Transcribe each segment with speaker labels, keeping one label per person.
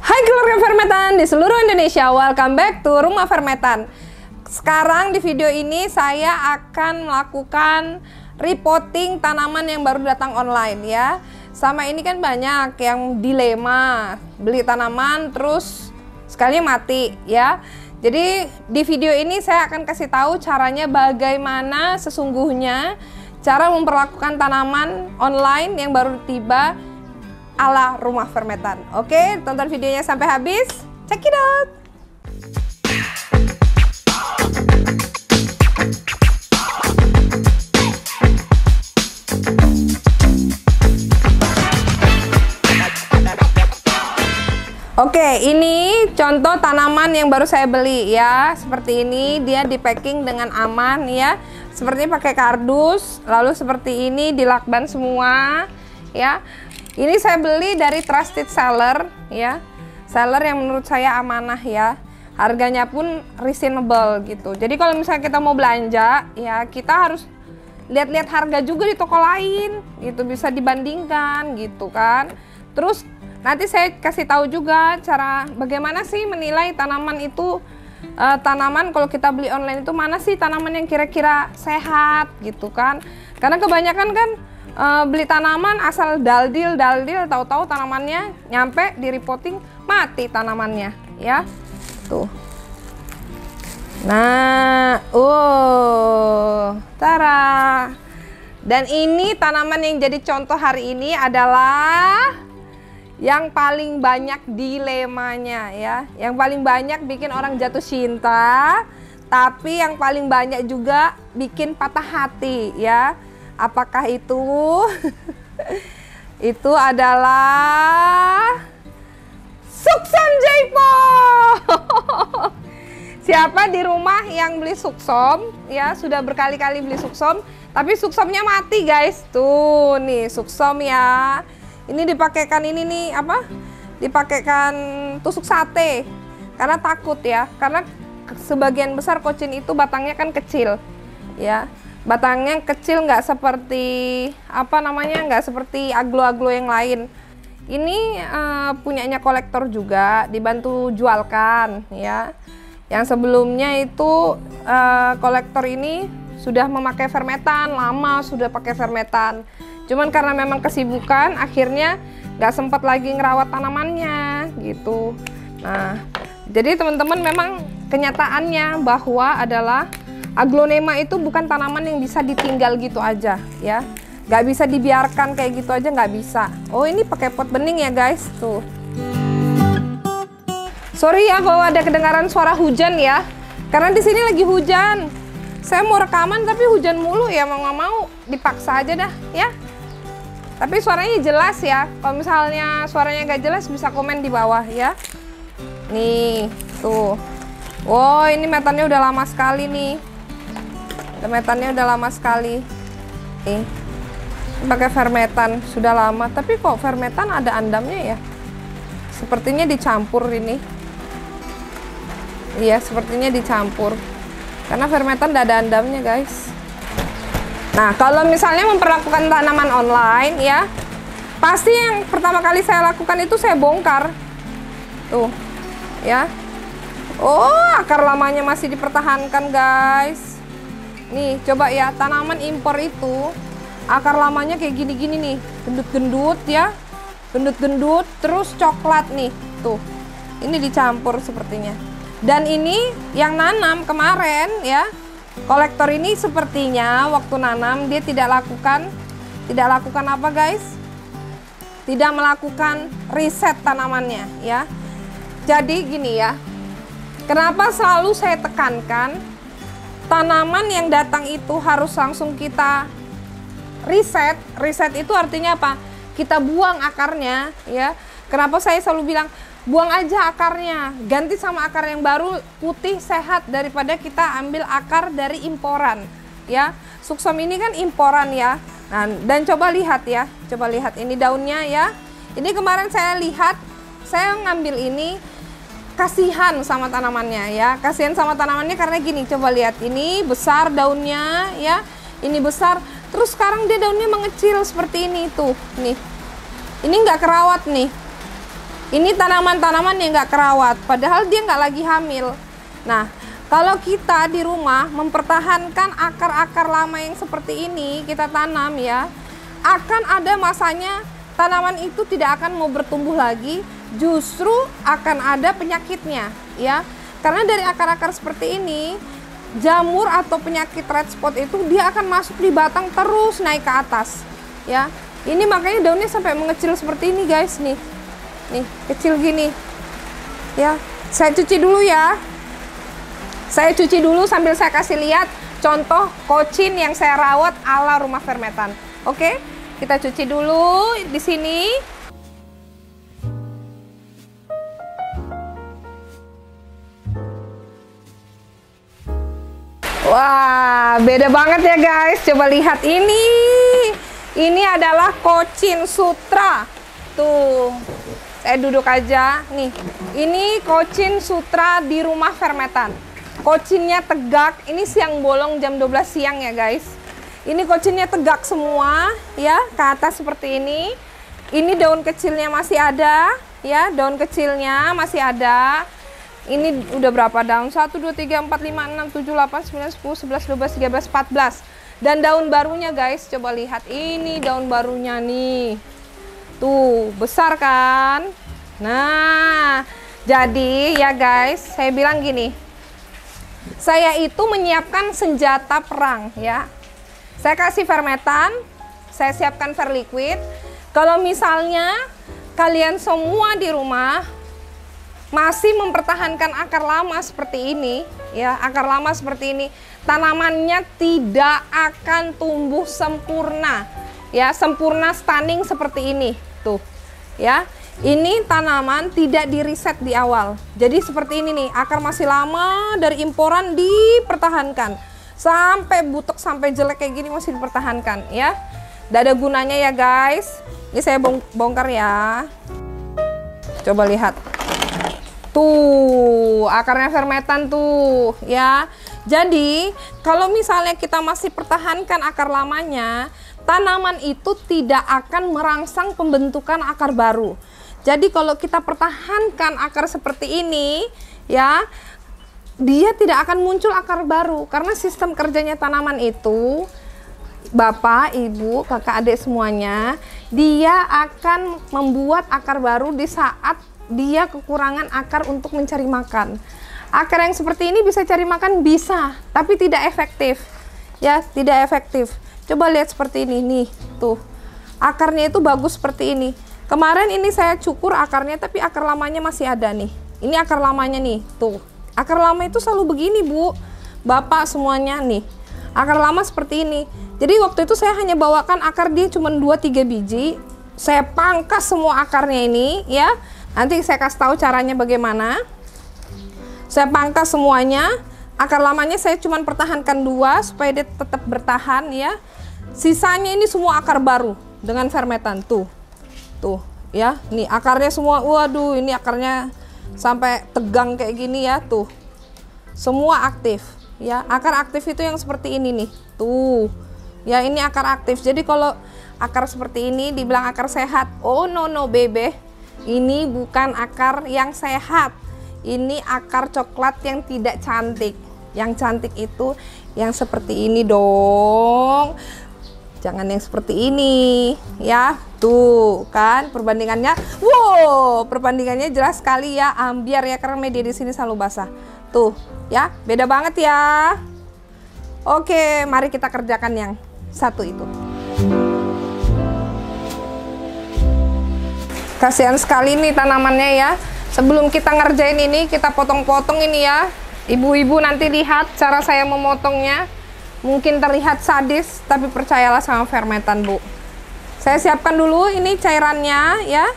Speaker 1: Hai keluarga Fermetan di seluruh Indonesia, welcome back to Rumah Fermetan. Sekarang di video ini saya akan melakukan repotting tanaman yang baru datang online ya. Sama ini kan banyak yang dilema, beli tanaman terus sekalinya mati ya. Jadi di video ini saya akan kasih tahu caranya bagaimana sesungguhnya cara memperlakukan tanaman online yang baru tiba ala Rumah Fermetan. Oke, tonton videonya sampai habis. Check it out. Oke, ini contoh tanaman yang baru saya beli ya. Seperti ini, dia di packing dengan aman ya. Seperti pakai kardus, lalu seperti ini dilakban semua ya. Ini saya beli dari trusted seller ya. Seller yang menurut saya amanah ya. Harganya pun reasonable gitu. Jadi kalau misalnya kita mau belanja ya, kita harus lihat-lihat harga juga di toko lain gitu, bisa dibandingkan gitu kan. Terus nanti saya kasih tahu juga cara bagaimana sih menilai tanaman itu, tanaman kalau kita beli online itu mana sih tanaman yang kira-kira sehat gitu kan. Karena kebanyakan kan beli tanaman asal daldil, tahu-tahu tanamannya nyampe di repotting mati tanamannya ya. Tuh. Nah, tara. Dan ini tanaman yang jadi contoh hari ini adalah yang paling banyak dilemanya ya. Yang paling banyak bikin orang jatuh cinta, tapi yang paling banyak juga bikin patah hati ya. Apakah itu? Itu adalah Suksom Jaipo. Siapa di rumah yang beli Suksom ya, sudah berkali-kali beli Suksom, tapi Suksomnya mati guys. Tuh nih Suksom ya. Ini dipakaikan ini nih apa? Dipakaikan tusuk sate. Karena takut ya, karena sebagian besar kocin itu batangnya kan kecil ya. Batangnya kecil, nggak seperti apa namanya, nggak seperti aglo-aglo yang lain. Ini punyanya kolektor juga, dibantu jualkan ya. Yang sebelumnya itu kolektor ini sudah memakai fermetan, lama sudah pakai fermetan. Cuman karena memang kesibukan, akhirnya nggak sempat lagi ngerawat tanamannya gitu. Nah, jadi teman-teman memang kenyataannya bahwa adalah aglonema itu bukan tanaman yang bisa ditinggal gitu aja ya. Nggak bisa dibiarkan kayak gitu aja, nggak bisa. Oh, ini pakai pot bening ya guys, tuh. Sorry ya kalau ada kedengaran suara hujan ya, karena di sini lagi hujan. Saya mau rekaman tapi hujan mulu ya, mau nggak mau dipaksa aja dah ya. Tapi suaranya jelas ya. Kalau misalnya suaranya nggak jelas bisa komen di bawah ya. Nih, tuh. Wow, ini metannya udah lama sekali nih. Fermetannya udah lama sekali. Nih, pakai fermetan sudah lama. Tapi kok fermetan ada andamnya ya? Sepertinya dicampur ini. Iya, sepertinya dicampur. Karena fermetan udah ada andamnya guys. Nah, kalau misalnya memperlakukan tanaman online ya, pasti yang pertama kali saya lakukan itu saya bongkar. Tuh, ya. Oh, akar lamanya masih dipertahankan guys. Nih, coba ya, tanaman impor itu akar lamanya kayak gini-gini nih, gendut-gendut ya, gendut-gendut, terus coklat nih, tuh. Ini dicampur sepertinya. Dan ini yang nanam kemarin ya, kolektor ini sepertinya waktu nanam dia tidak lakukan apa guys? Tidak melakukan riset tanamannya ya. Jadi gini ya, kenapa selalu saya tekankan tanaman yang datang itu harus langsung kita riset. Riset itu artinya apa? Kita buang akarnya ya. Kenapa saya selalu bilang buang aja akarnya, ganti sama akar yang baru, putih, sehat, daripada kita ambil akar dari imporan ya. Suksom ini kan imporan ya. Nah, dan coba lihat ya, coba lihat ini daunnya ya. Ini kemarin saya lihat, saya ngambil ini, kasihan sama tanamannya ya, kasihan sama tanamannya karena gini, coba lihat, ini besar daunnya ya, ini besar, terus sekarang dia daunnya mengecil seperti ini tuh, nih, ini nggak kerawat nih, Ini tanaman-tanaman yang nggak kerawat, padahal dia nggak lagi hamil. Nah, kalau kita di rumah mempertahankan akar-akar lama yang seperti ini, kita tanam ya, akan ada masanya tanaman itu tidak akan mau bertumbuh lagi, justru akan ada penyakitnya ya. Karena dari akar-akar seperti ini, jamur atau penyakit red spot itu dia akan masuk di batang terus naik ke atas ya. Ini makanya daunnya sampai mengecil seperti ini guys, nih kecil gini ya. Saya cuci dulu ya, saya cuci dulu sambil saya kasih lihat contoh kocin yang saya rawat ala rumah fermetan. Oke, kita cuci dulu di sini. Wah, beda banget ya guys. Coba lihat ini. Ini adalah kocin sutra. Tuh, saya duduk aja. Nih, ini kocin sutra di rumah fermetan. Kocinnya tegak. Ini siang bolong jam 12 siang ya guys. Ini kocinnya tegak semua ya, ke atas seperti ini. Ini daun kecilnya masih ada ya, daun kecilnya masih ada. Ini udah berapa daun? 1, 2, 3, 4, 5, 6, 7, 8, 9, 10, 11, 12, 13, 14. Dan daun barunya guys, coba lihat. Ini daun barunya nih. Tuh, besar kan? Nah, jadi ya guys, saya bilang gini. Saya itu menyiapkan senjata perang ya. Saya kasih fermetan, saya siapkan verliquid. Kalau misalnya kalian semua di rumah masih mempertahankan akar lama seperti ini ya, akar lama seperti ini, tanamannya tidak akan tumbuh sempurna ya, sempurna stunning seperti ini tuh ya. Ini tanaman tidak diriset di awal, jadi seperti ini nih, akar masih lama dari imporan dipertahankan sampai butek, sampai jelek kayak gini masih dipertahankan ya. Tidak ada gunanya ya guys. Ini saya bongkar ya, coba lihat. Tuh, akarnya fermetan tuh ya. Jadi, kalau misalnya kita masih pertahankan akar lamanya, tanaman itu tidak akan merangsang pembentukan akar baru. Jadi, kalau kita pertahankan akar seperti ini, ya, dia tidak akan muncul akar baru. Karena sistem kerjanya tanaman itu, Bapak, Ibu, kakak, adik semuanya, dia akan membuat akar baru di saat dia kekurangan akar untuk mencari makan. Akar yang seperti ini bisa cari makan, bisa, tapi tidak efektif ya, tidak efektif. Coba lihat seperti ini nih, tuh akarnya itu bagus seperti ini. Kemarin ini saya cukur akarnya, tapi akar lamanya masih ada nih. Ini akar lamanya nih, tuh akar lama itu selalu begini Bu, Bapak semuanya nih, akar lama seperti ini. Jadi waktu itu saya hanya bawakan akar dia cuma 2-3 biji, saya pangkas semua akarnya ini ya. Nanti saya kasih tahu caranya bagaimana. Saya pangkas semuanya. Akar lamanya saya cuma pertahankan 2 supaya dia tetap bertahan ya. Sisanya ini semua akar baru dengan fermetan tuh. Tuh ya, nih akarnya semua. Waduh, ini akarnya sampai tegang kayak gini ya, tuh. Semua aktif ya. Akar aktif itu yang seperti ini nih. Tuh. Ya, ini akar aktif. Jadi kalau akar seperti ini dibilang akar sehat. Oh no bebe. Ini bukan akar yang sehat. Ini akar coklat yang tidak cantik. Yang cantik itu yang seperti ini dong. Jangan yang seperti ini ya. Tuh kan perbandingannya. Wow, perbandingannya jelas sekali ya. Ambiar ya, karena media di sini selalu basah. Tuh ya, beda banget ya. Oke, mari kita kerjakan yang satu itu. Kasihan sekali nih tanamannya ya. Sebelum kita ngerjain ini, kita potong-potong ini ya. Ibu-ibu nanti lihat cara saya memotongnya. Mungkin terlihat sadis, tapi percayalah sama fermetan Bu. Saya siapkan dulu ini cairannya ya.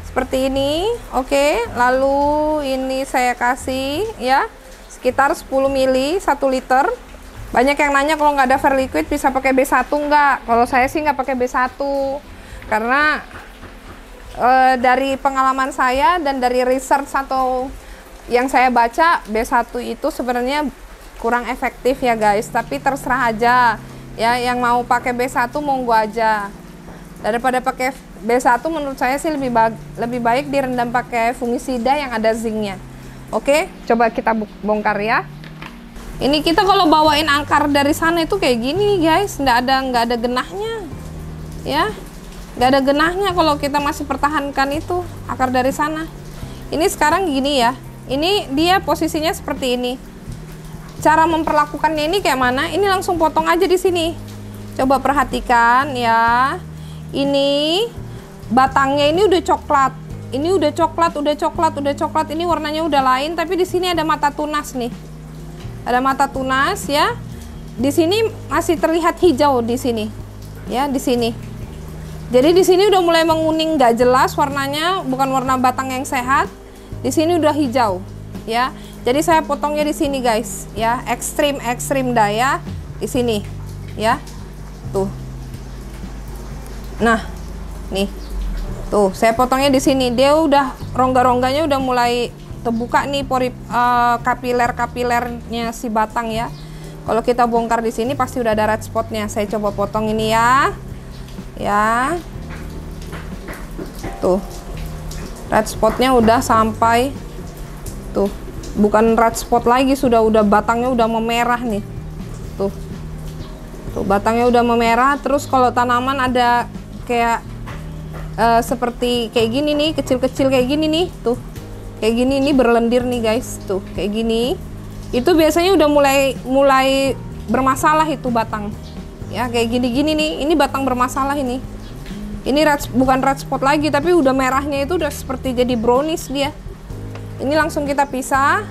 Speaker 1: Seperti ini. Oke, lalu ini saya kasih ya sekitar 10 ml 1 liter. Banyak yang nanya kalau nggak ada verliquid bisa pakai B1 nggak? Kalau saya sih nggak pakai B1 karena dari pengalaman saya dan dari research atau yang saya baca, B1 itu sebenarnya kurang efektif ya guys. Tapi terserah aja ya, yang mau pakai B1 monggo aja. Daripada pakai B1 menurut saya sih lebih baik direndam pakai fungisida yang ada zincnya. Oke, coba kita bongkar ya. Ini kita kalau bawain angkar dari sana itu kayak gini guys, nggak ada genahnya, ya, nggak ada genahnya kalau kita masih pertahankan itu akar dari sana. Ini sekarang gini ya, ini dia posisinya seperti ini. Cara memperlakukannya ini kayak mana? Ini langsung potong aja di sini. Coba perhatikan ya. Ini batangnya ini udah coklat. Ini udah coklat. Ini warnanya udah lain, tapi di sini ada mata tunas nih. Ada mata tunas ya. Di sini masih terlihat hijau di sini. Ya, di sini. Jadi di sini udah mulai menguning, nggak jelas warnanya, bukan warna batang yang sehat. Di sini udah hijau, ya. Jadi saya potongnya di sini guys, ya. Ekstrim daya di sini, ya. Tuh. Nah, nih, tuh saya potongnya di sini. Dia udah rongga-rongganya udah mulai terbuka nih kapiler-kapilernya si batang ya. Kalau kita bongkar di sini pasti udah ada red spotnya. Saya coba potong ini ya, ya. Tuh, red spotnya udah sampai, tuh, bukan red spot lagi, udah batangnya udah memerah nih, tuh. Tuh, batangnya udah memerah. Terus kalau tanaman ada kayak seperti kayak gini nih, kecil-kecil kayak gini nih, tuh, kayak gini nih berlendir nih guys, tuh, kayak gini. Itu biasanya udah mulai bermasalah itu batang, ya, kayak gini-gini nih. Ini batang bermasalah ini. Ini bukan red spot lagi, tapi udah merahnya itu udah seperti jadi brownish dia. Ini langsung kita pisah,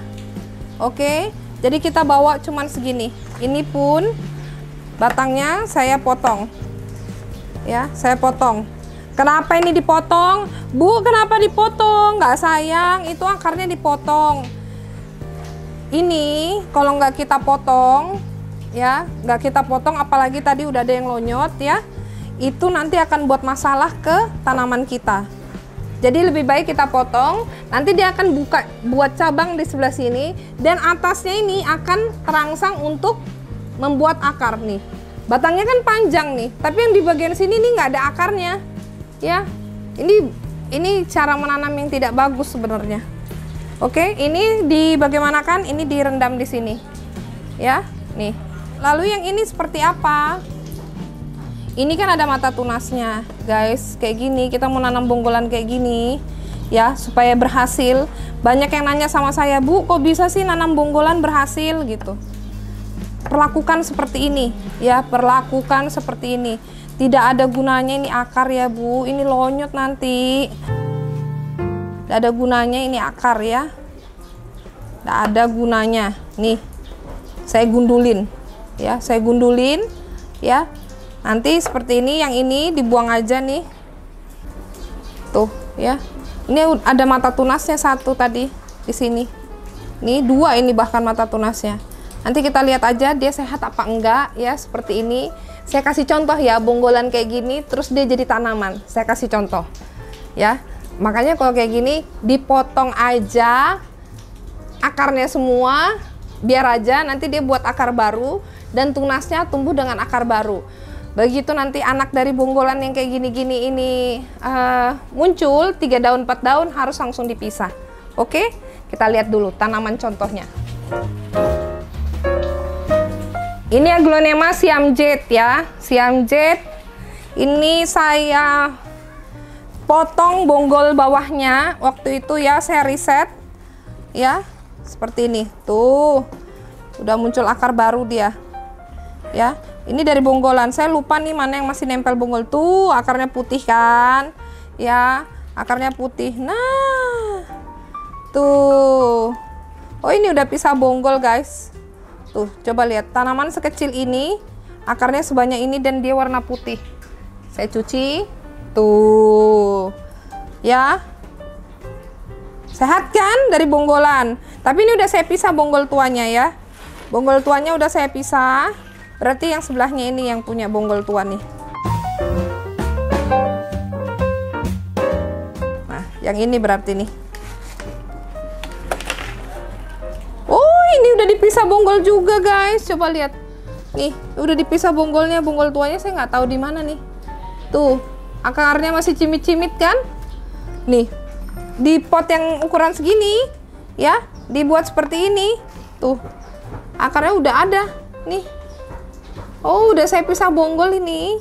Speaker 1: oke. Jadi kita bawa cuman segini. Ini pun batangnya saya potong, ya, saya potong. Kenapa ini dipotong? Bu, kenapa dipotong? Nggak sayang, itu akarnya dipotong. Ini kalau nggak kita potong, ya, nggak kita potong, apalagi tadi udah ada yang lonyot, ya, itu nanti akan buat masalah ke tanaman kita. Jadi lebih baik kita potong, nanti dia akan buat cabang di sebelah sini, dan atasnya ini akan terangsang untuk membuat akar nih. Batangnya kan panjang nih, tapi yang di bagian sini nih nggak ada akarnya, ya. Ini cara menanam yang tidak bagus sebenarnya. Oke, ini bagaimanakan? Ini direndam di sini, ya, nih. Lalu yang ini seperti apa? Ini kan ada mata tunasnya, guys. Kayak gini, kita mau nanam bonggolan kayak gini, ya, supaya berhasil. Banyak yang nanya sama saya, Bu, kok bisa sih nanam bonggolan berhasil gitu? Perlakukan seperti ini, ya, perlakukan seperti ini. Tidak ada gunanya ini akar ya, Bu. Ini lonyot nanti. Tidak ada gunanya ini akar ya. Tidak ada gunanya. Nih, saya gundulin, ya, saya gundulin, ya. Nanti seperti ini, yang ini dibuang aja nih. Tuh, ya. Ini ada mata tunasnya satu tadi di sini. Nih, dua ini bahkan mata tunasnya. Nanti kita lihat aja dia sehat apa enggak, ya, seperti ini. Saya kasih contoh ya, bonggolan kayak gini terus dia jadi tanaman. Saya kasih contoh, ya. Makanya kalau kayak gini dipotong aja akarnya semua, biar aja nanti dia buat akar baru dan tunasnya tumbuh dengan akar baru. Begitu nanti anak dari bonggolan yang kayak gini-gini ini muncul 3 daun 4 daun harus langsung dipisah. Oke, kita lihat dulu tanaman contohnya. Ini Aglonema Siam Jet ya, Siam Jet. Ini saya potong bonggol bawahnya waktu itu ya, saya riset ya, seperti ini. Tuh, udah muncul akar baru dia. Ya, ini dari bonggolan. Saya lupa nih mana yang masih nempel bonggol. Tuh, akarnya putih kan? Ya, akarnya putih. Nah, tuh. Oh, ini udah pisah bonggol, guys. Tuh, coba lihat, tanaman sekecil ini, akarnya sebanyak ini dan dia warna putih. Saya cuci, tuh, ya, sehat kan dari bonggolan. Tapi ini udah saya pisah bonggol tuanya ya, bonggol tuanya udah saya pisah. Berarti yang sebelahnya ini yang punya bonggol tua nih. Nah, yang ini berarti nih. Ini udah dipisah bonggol juga guys, coba lihat nih, udah dipisah bonggolnya, bonggol tuanya saya nggak tahu di mana nih. Tuh, Akarnya masih cimit-cimit kan? Nih, di pot yang ukuran segini, ya, dibuat seperti ini. Tuh, akarnya udah ada, nih. Oh, udah saya pisah bonggol ini.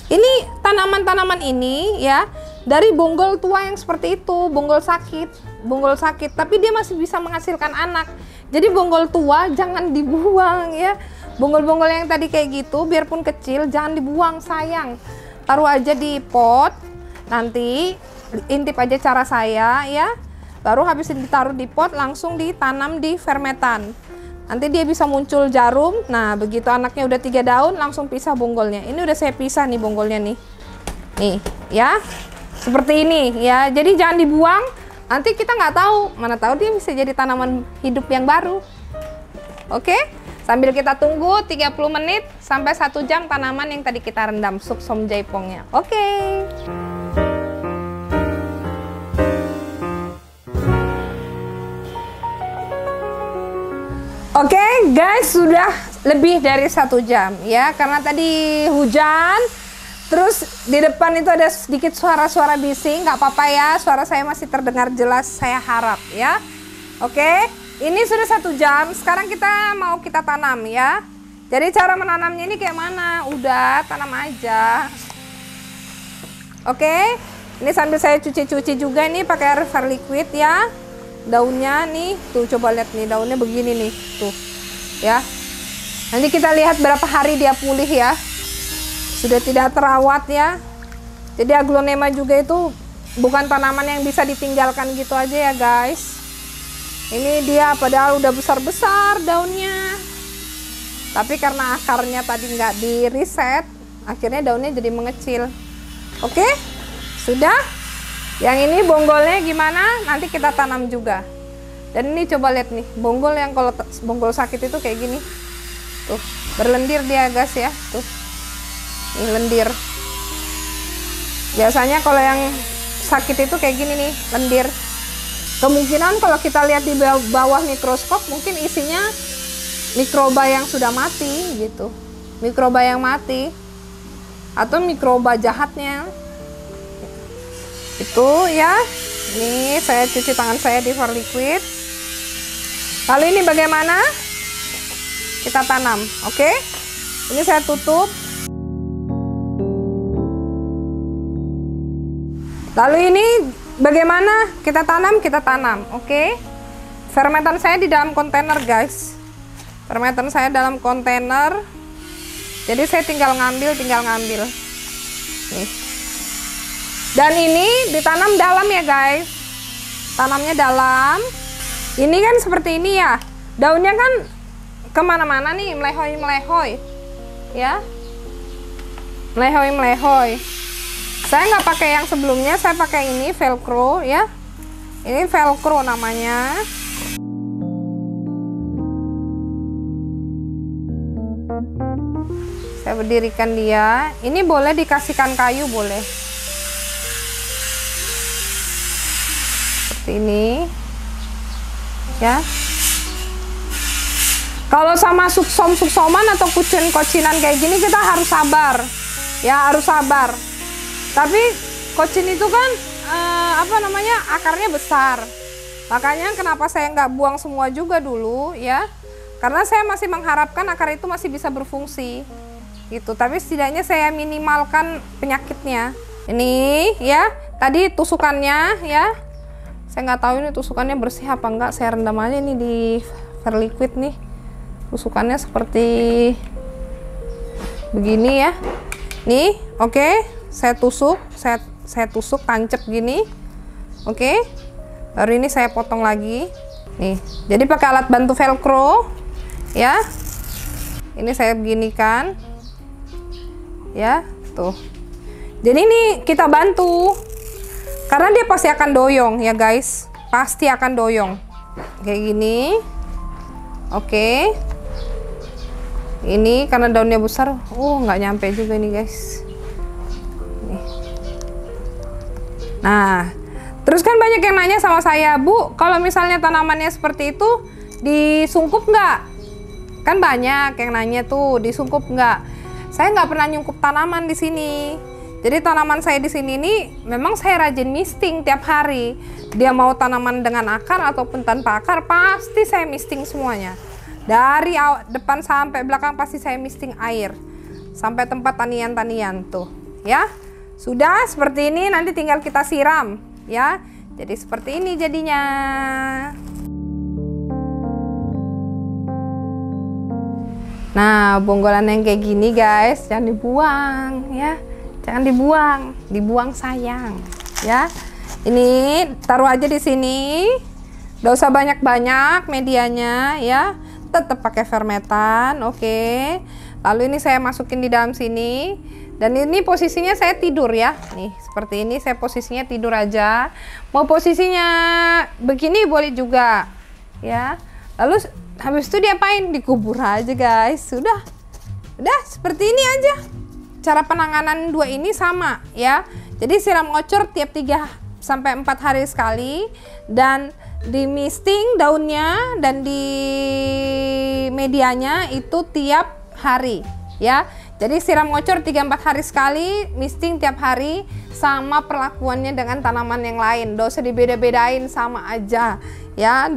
Speaker 1: Ini tanaman-tanaman ini, ya, dari bonggol tua yang seperti itu, bonggol sakit, tapi dia masih bisa menghasilkan anak. Jadi bonggol tua jangan dibuang ya. Bonggol-bonggol yang tadi kayak gitu, biarpun kecil, jangan dibuang, sayang. Taruh aja di pot, nanti intip aja cara saya ya. Baru habis ditaruh di pot, langsung ditanam di fermetan. Nanti dia bisa muncul jarum. Nah, begitu anaknya udah 3 daun, langsung pisah bonggolnya. Ini udah saya pisah nih bonggolnya nih. Nih, ya. Seperti ini ya. Jadi jangan dibuang. Nanti kita nggak tahu, mana tahu dia bisa jadi tanaman hidup yang baru. Oke? Sambil kita tunggu 30 menit sampai 1 jam tanaman yang tadi kita rendam suksom jaipongnya. Oke. Oke guys, sudah lebih dari 1 jam ya, karena tadi hujan, terus di depan itu ada sedikit suara-suara bising, nggak apa-apa ya, suara saya masih terdengar jelas, saya harap ya. Oke, ini sudah 1 jam, sekarang kita tanam ya. Jadi cara menanamnya ini kayak mana? Udah, tanam aja. Oke, ini sambil saya cuci-cuci juga nih pakai air liquid ya. Daunnya nih, tuh coba lihat nih, daunnya begini nih, tuh ya. Nanti kita lihat berapa hari dia pulih ya. Sudah tidak terawat ya. Jadi aglonema juga itu bukan tanaman yang bisa ditinggalkan gitu aja ya guys. Ini dia padahal udah besar-besar daunnya, tapi karena akarnya tadi nggak di reset, akhirnya daunnya jadi mengecil. Oke, sudah. Yang ini bonggolnya gimana? Nanti kita tanam juga. Dan ini coba lihat nih, bonggol yang kalau bonggol sakit itu kayak gini. Tuh, berlendir dia guys ya. Tuh. Ini lendir. Biasanya kalau yang sakit itu kayak gini nih, lendir. Kemungkinan kalau kita lihat di bawah mikroskop mungkin isinya mikroba yang sudah mati gitu. Mikroba yang mati atau mikroba jahatnya. Itu ya. Ini saya cuci tangan saya di air liquid. Lalu ini bagaimana? Kita tanam, oke? Ini saya tutup. Lalu ini bagaimana? Kita tanam, oke? Fermentan saya di dalam kontainer, guys. Fermentan saya dalam kontainer. Jadi saya tinggal ngambil. Nih. Dan ini ditanam dalam ya guys. Tanamnya dalam. Ini kan seperti ini ya. Daunnya kan kemana-mana nih, melehoi-melehoi. Ya. Melehoi-melehoi. Saya nggak pakai yang sebelumnya, saya pakai ini velcro ya. Ini velcro namanya. Saya berdirikan dia. Ini boleh dikasihkan kayu, boleh. Seperti ini. Ya. Kalau sama suksoman atau kocinan kayak gini kita harus sabar. Ya, harus sabar. Tapi kocin itu kan akarnya besar. Makanya kenapa saya nggak buang semua juga dulu ya. Karena saya masih mengharapkan akar itu masih bisa berfungsi. Gitu, tapi setidaknya saya minimalkan penyakitnya. Ini ya, tadi tusukannya ya. Saya nggak tahu ini tusukannya bersih apa enggak. Saya rendam aja nih di air liquid nih. Tusukannya seperti begini ya. Nih, oke. Saya tusuk, saya tusuk tancap gini. Oke. Baru ini saya potong lagi. Nih. Jadi pakai alat bantu velcro ya. Ini saya beginikan. Ya, tuh. Jadi ini kita bantu. Karena dia pasti akan doyong ya guys. Pasti akan doyong. Kayak gini. Oke. Ini karena daunnya besar. Nggak nyampe juga nih guys. Nih. Nah, terus kan banyak yang nanya sama saya, Bu, kalau misalnya tanamannya seperti itu, disungkup nggak? Kan banyak yang nanya tuh, disungkup nggak? Saya nggak pernah nyungkup tanaman di sini. Jadi tanaman saya di sini nih memang saya rajin misting tiap hari. Dia mau tanaman dengan akar ataupun tanpa akar, pasti saya misting semuanya. Dari depan sampai belakang pasti saya misting air. Sampai tempat tanian-tanian tuh, ya. Sudah seperti ini, nanti tinggal kita siram, ya. Jadi seperti ini jadinya. Nah, bonggolan yang kayak gini guys, jangan dibuang, ya. Jangan dibuang, dibuang sayang, ya. Ini taruh aja di sini. Nggak usah banyak-banyak medianya, ya. Tetap pakai fermetan, oke. Lalu ini saya masukin di dalam sini. Dan ini posisinya saya tidur ya. Nih, seperti ini saya posisinya tidur aja. Mau posisinya begini boleh juga, ya. Lalu habis itu diapain? Dikubur aja guys. Sudah seperti ini aja. Cara penanganan dua ini sama ya. Jadi siram ngocor tiap 3 sampai 4 hari sekali, dan di misting daunnya dan di medianya itu tiap hari ya. Jadi siram ngocor 3-4 hari sekali, misting tiap hari, sama perlakuannya dengan tanaman yang lain. Nggak usah dibeda-bedain, sama aja ya.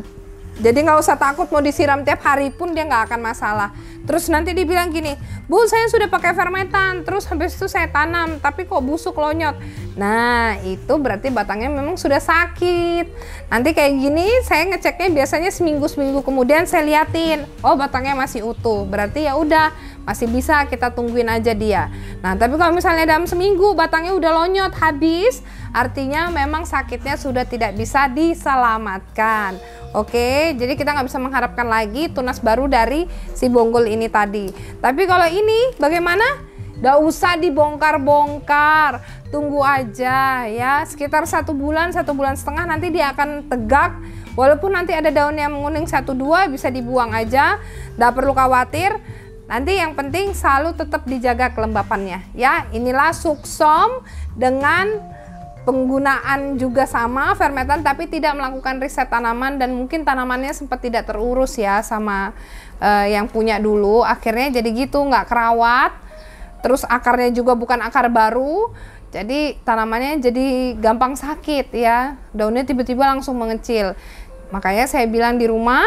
Speaker 1: Jadi nggak usah takut mau disiram tiap hari pun dia nggak akan masalah. Terus nanti dibilang gini, Bu saya sudah pakai fermetan, terus habis itu saya tanam, tapi kok busuk lonyot. Nah itu berarti batangnya memang sudah sakit. Nanti kayak gini saya ngeceknya biasanya seminggu kemudian saya liatin, oh batangnya masih utuh, berarti ya udah masih bisa kita tungguin aja dia. Nah tapi kalau misalnya dalam seminggu batangnya udah lonyot habis, artinya memang sakitnya sudah tidak bisa diselamatkan. Oke, jadi kita nggak bisa mengharapkan lagi tunas baru dari si bonggol ini tadi. Tapi kalau ini bagaimana? Nggak usah dibongkar-bongkar, tunggu aja ya. Sekitar 1 bulan, 1,5 bulan nanti dia akan tegak. Walaupun nanti ada daun yang menguning 1-2 bisa dibuang aja, nggak perlu khawatir. Nanti yang penting selalu tetap dijaga kelembapannya ya. Inilah suksom dengan penggunaan juga sama fermetan, tapi tidak melakukan riset tanaman, dan mungkin tanamannya sempat tidak terurus ya sama yang punya dulu. Akhirnya jadi gitu, nggak kerawat. Terus akarnya juga bukan akar baru, jadi tanamannya jadi gampang sakit ya. Daunnya tiba-tiba langsung mengecil. Makanya saya bilang di rumah,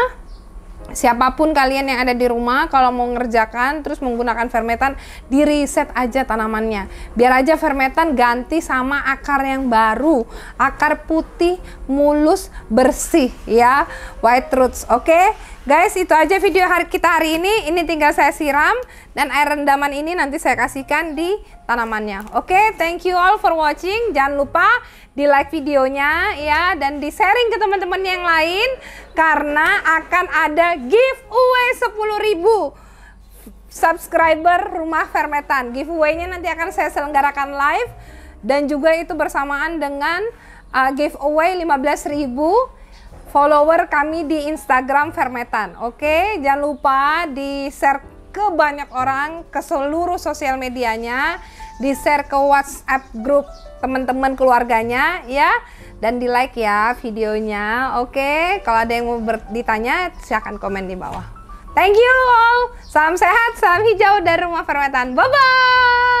Speaker 1: siapapun kalian yang ada di rumah, kalau mau ngerjakan terus menggunakan fermetan, di reset aja tanamannya. Biar aja fermetan ganti sama akar yang baru, akar putih, mulus, bersih ya, white roots. Oke guys, itu aja video kita hari ini. Ini tinggal saya siram, dan air rendaman ini nanti saya kasihkan di tanamannya. Oke, thank you all for watching. Jangan lupa di like videonya ya, dan di sharing ke teman-teman yang lain, karena akan ada giveaway 10.000 subscriber Rumah Fermetan. Giveaway-nya nanti akan saya selenggarakan live, dan juga itu bersamaan dengan giveaway 15.000 follower kami di Instagram Fermetan. Oke, jangan lupa di share ke banyak orang, ke seluruh sosial medianya, di share ke WhatsApp grup teman-teman keluarganya ya, dan di like ya videonya. Oke, kalau ada yang mau ditanya silahkan komen di bawah. Thank you all, salam sehat, salam hijau dari Rumah Fermetan. Bye bye.